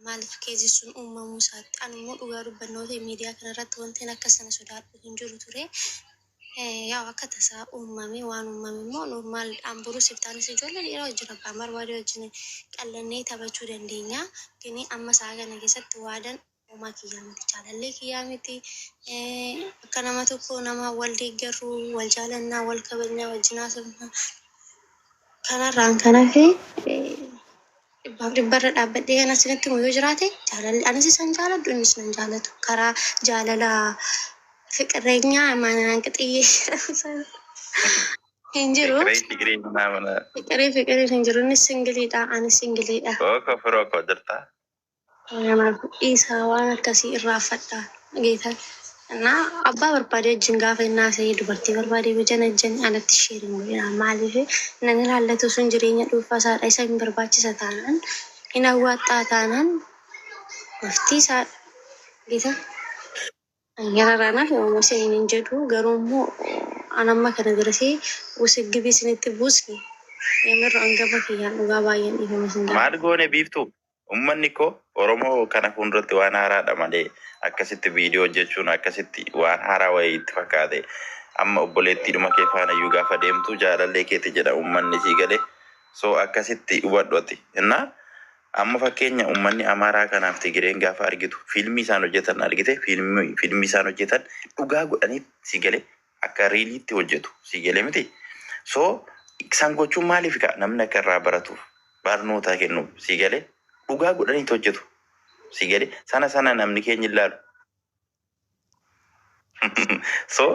Maaliif keessa sun uumamu isaatti anummoo dhugaa dubbannoota miidiyaa kanarratti wanti akka sana sodaadhu hin jiru ture. Yaa akka tasaa uumame waan uumame immoo normaal amburuu siftaanis ijoollee dhiiraa wajjin abbaa barbaade wajjin qallannee taphachuu dandeenya. Gini amma isaa kana keessatti waadaan uumaa kiyyaa miti jaalallee kiyyaa miti. Akka nama tokko nama wal deeggarru wal jaalannaa wal kabajnaa wajjin haasofna. Kanarraan kanafi dhibbarra dhaabbadhee kan asirratti yoo jiraate jaalalli anis isaan jaaladhu innis nan jaalatu karaa jaalala fiqireenyaa manaan qixiyyeessa hin jiru. Fiqirii hin jiru innis singiliidha anis singiliidha. Firoo koo jirta. Kanaaf isaa waan akkasii irraanfadha geetan. Na abbaa barbaade wajjin gaafa innaa ta'e dubartii barbaade wajjin ajjan alatti sheerin godhina maaliif namni laallatu sun jireenya dhuunfaa isaadha isa hin barbaachisa taanaan hin hawwaattaa taanaan maftii isaa geeta. Yararaanaaf yommuu seenin hin jedhu garuu immoo anamma kana garasee wusiggibii isinitti buusni yemirra hangaba kiyyaan dhugaa baay'een dhiifama sin jedhu. Maal goone biiftuu ummanni koo Oromoo kana fuulduratti waan haaraadha malee akkasitti viidiyoo hojjechuun akkasitti waan haaraa wayii itti fakkaate amma obboleettiidhuma kee faana iyyuu gaafa deemtu jaalallee keetti jedha ummanni sii galee soo akkasitti hubadhuuti innaa amma fakkeenya ummanni Amaaraa kanaaf Tigireen gaafa argitu fiilmii isaan hojjetan argite fiilmii isaan hojjetan dhugaa godhanii sii galee akka riiliitti hojjetu sii galee miti soo isaan gochuun maaliif ka'a namni akka irraa baratuuf barnoota kennuuf sii galee dhugaa godhanii hojjetu. Sigale sana namni keenya ilaalu. So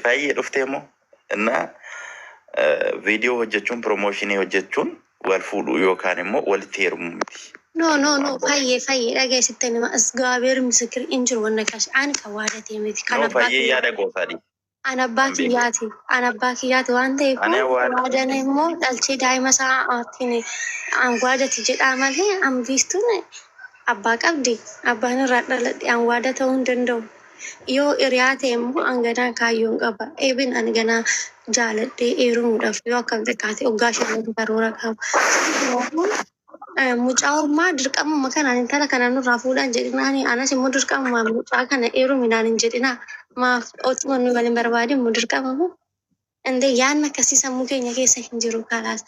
fayyee dhuftee moo na viidiyoo hojjechuun promooshinii hojjechuun wal fuudhuu yookaan immoo walitti heerumuu miti. No fayyee dhageessitte nama asgaabeer misikir injiru wanna kaas ani kan waadatee miti kan fayyee yaada goosaadhi. Ana abbaa kiyyaati waan ta'eef waadaan immoo dhalchee daa'ima isaa ittiin waadati jedhaa malee ambiistuun abbaa qabdi abbaan irraa dhaladhe an waada ta'uu hin danda'u yoo hiriyaa ta'e immoo anganaa kaayyoon qaba eebin anganaa jaaladhee eerumuudhaaf yoo akkam xiqqaate waggaa 5 karoora qaba mucaa ormaa dirqamuma kanaan intala kana nurraa fuudhaan jedhinaani anas immoo dirqamuma mucaa kana eeruminaan hin jedhinaa maaf otuma nu waliin barbaade immoo dirqamamu inde yaanna akkasii sammuu keenya keessa hin jiru kalaas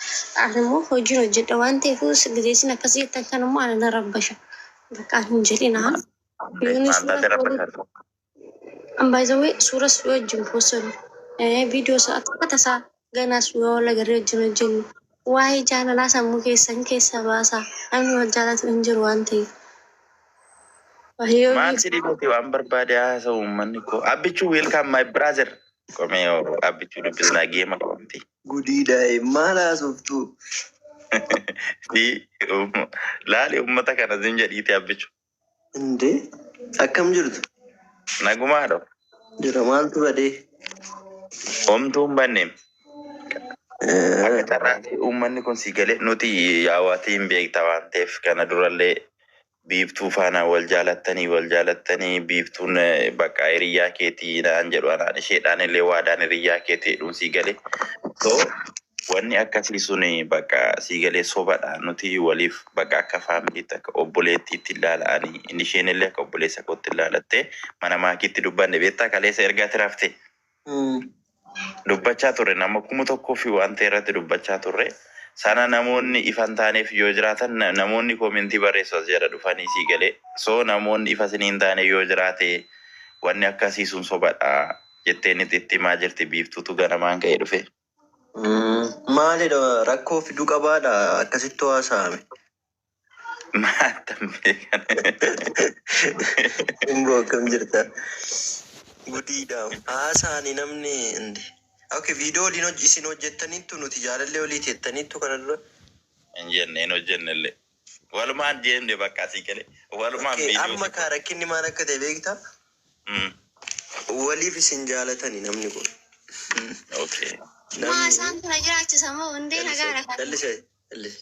ani immoo hojiin hojjedha waan ta'eef gideessin akkasii jettan kan immoo ana na rabbasha. Bakka hin jedhina. Ambaayizawee suura suura wajjin poosonu. Viidiyoo akka tasaa ganaa suura wal agarree wajjin hojjennu. Waa'ee jaalalaa sammuu keessan keessa baasaa. Namni wal jaalatu hin jiru waan ta'eef. Maal sidii gootee waan barbaade haasa'u uummanni koo. Abbichuu welcome my brother. Komee abbichuu dubbisnaa geema qoomti. Gudiidhaa maal haasoftu? Laali ummata kana zin jedhiiti abbichu. Inde akkam jirtu? Nagumaadho. Jira maaltu badee? Homtuu hin banneem. Akka carraati uummanni kun si galee nuti yaawaatii hin beekta waan ta'eef kana durallee biiftuu faana wal jaalattanii biiftuun bakka hiriyyaa keetii naan jedhu anaan isheedhaan illee waadaan hiriyyaa keetii dhuun si galee. Wanni akkasii sun bakka sii galee sobadha nuti waliif bakka akka faamiliitti akka obboleettiitti ilaalanii inni isheen illee akka obboleessa kootti ilaalattee mana maakiitti dubbanne beektaa kaleessa ergaa tiraafte. Dubbachaa turre nama 1,000 waan ta'e irratti dubbachaa turre sana namoonni ifan taaneef yoo jiraatan namoonni koomentii barreessu as jala dhufanii sii galee soo namoonni ifa siniin taane yoo jiraate wanni akkasii sun sobadha jetteen itti himaa jirti biiftuutu ganamaan ka'ee dhufe. Maalidha rakkoo fiduu qabaadha akkasitti haasa'ame. Maatam beekan. Imboo akkam jirta? Gudiidha. Haasa'ani namni indi. Okay, viidiyoo isin hojjettaniittu nuti jaalallee oliiti jettaniittu kana dura. Hin jenne hin hojjenne illee. Walumaan deemne bakka asii galee. Walumaan viidiyoo. Amma kaa rakkinni maal akka ta'e beektaa? Waliif isin jaalatani namni kun. Okay. Maasaan kana jiraachisa moo hundee nagaadha kan?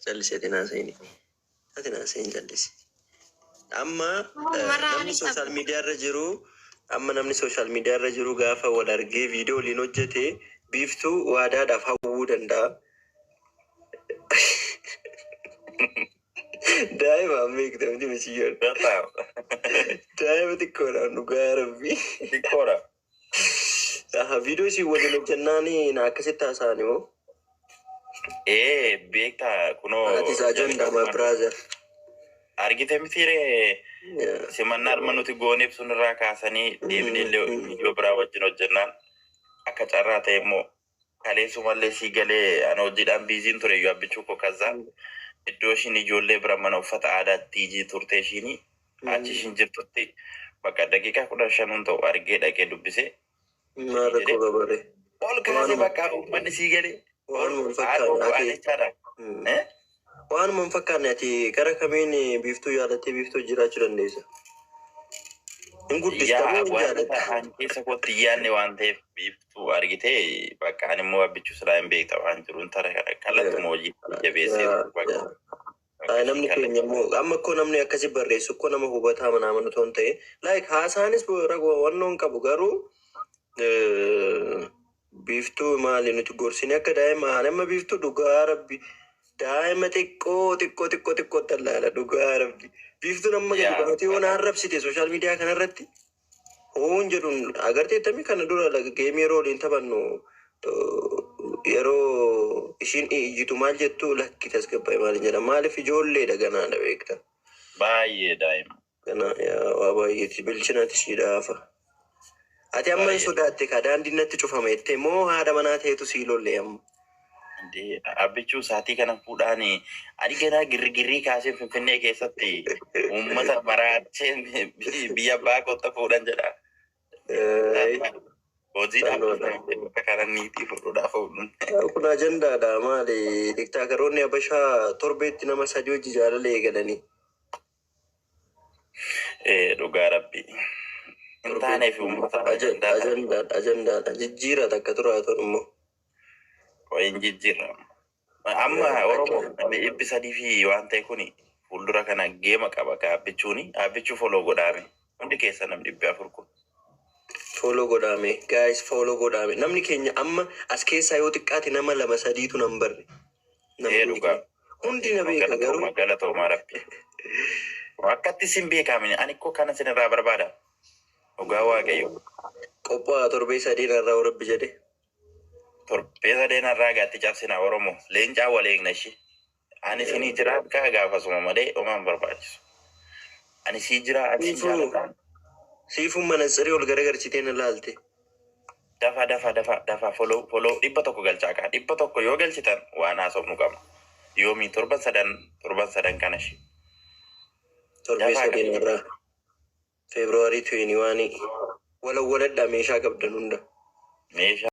Callisee tinaaseeni. Tinaaseeni callise. Amma namni sooshaal miidiyaa irra jiru gaafa wal argee viidiyoo waliin hojjete biiftuu waadaadhaaf hawwuu danda'a. Daa'ima amma eegdamti misiyyoo. Daa'ima xiqqoodhaan dhugaa rabbii. Xiqqoodha. Viidiyoo isin waliin hojjennaani na akkasitti haasa'an immoo. Beektaa kunoo. Ati isaa jandama biraazer. Argite mitiiree simannaa dhuma nuti gooneef sunirraa kaasanii deemnee viidiyoo biraa wajjin hojjennaan akka carraa ta'e immoo kaleessumallee sii galee ana hojiidhaan biiziin ture yoo abbichuu koo kazzaa iddoo ishiin ijoollee bira mana uffata aadaatti ijii turte ishiin achi ishiin jirtutti bakka daqiiqaa 15 ta'u argee dhaqee dubbise. Maal rakkoo gabaree. Ol kaasee bakka uummanni sii galee. Waan mun fakkaanne ati gara kamiin biiftuu yaadattee biiftuu jiraachuu dandeessa? Hin guddistamuu jaalatta. Waan keessa kootti yaadne waan ta'eef biiftuu argitee bakka ani immoo abbichuu silaa hin beekta waan jiruun tara kallattumaa hojii jabeessee namni keenya immoo amma akkoo namni akkasii barreessu akkoo nama hubataa manaa toon ta'e like haasaanis wannoon qabu garuu biiftuu maali nuti gorsine akka daa'ima nama biiftuu dhugaa rabbi daa'ima xiqqoo tallaala dhugaa rabbi biiftuu nama gadi baatee waan arrabsite sooshaal miidiyaa kanarratti hoon jedhuun agarteettami kana dura geemii yeroo waliin taphannu yeroo ishiin ijjitu maal jettu lakki tasgabbaa'e maal jedha maaliif ijoolleedha ganaadha beekta baay'ee daa'ima gana waa baay'eeti bilchinati siidhaafa. Ati amma hin sodaatte ka daandiin natti cufama jettee moo haadha manaa ta'etu sii lollee amma? Abbichuu saatii kana fuudhaani ani ganaa girgirrii kaasee Finfinnee keessatti uummata maraachee biyya abbaa kootta fuudhan jedha. Hojiidhaaf kana niitii fuudhuudhaaf ooluun. Kun ajandaadha maali diktaakaroonni Habashaa torbeetti nama 3 hojii jaalala eegalanii. Dhugaa rabbi. Intaaneef uummata ajandaadha jijjiirraa takka turaatoon immoo. Wayin jijjiirra. Amma Oromoo 300 waan ta'e kuni fuuldura kana geema qaba ka abbichuu foloo godhaame. Hundi keessa namni 400 kun. Foloo godhaame guys foloo godhaame namni keenya amma as keessaa yoo xiqqaate nama 2-3tu nan barre. Dhugaa. Hundi na beeka garuu. Galatoomaa rabbi. Akkatti sin beekamin ani koo kana sinirraa barbaada. Dhugaa waaqayyo. Qophaa'a torbee 3 irraa rabbi jedhe. Torbee 3 irraa gaatti cabsina Oromoo leencaa waleegna ishee. Ani sinii jira kaa gaafasuma malee homaan barbaachisu. Ani sii jira ati jaalladha. Siifuun manatsirii ol garagarchitee na laalte. Dafa foloo 100 galchaa kaa 100 yoo galchitan waan haasofnu qabna. Yoomii 7 kana ishee. Torbee 3 irraa. February 21 walawwaladhaa meeshaa qabdan hunda. Meeshaa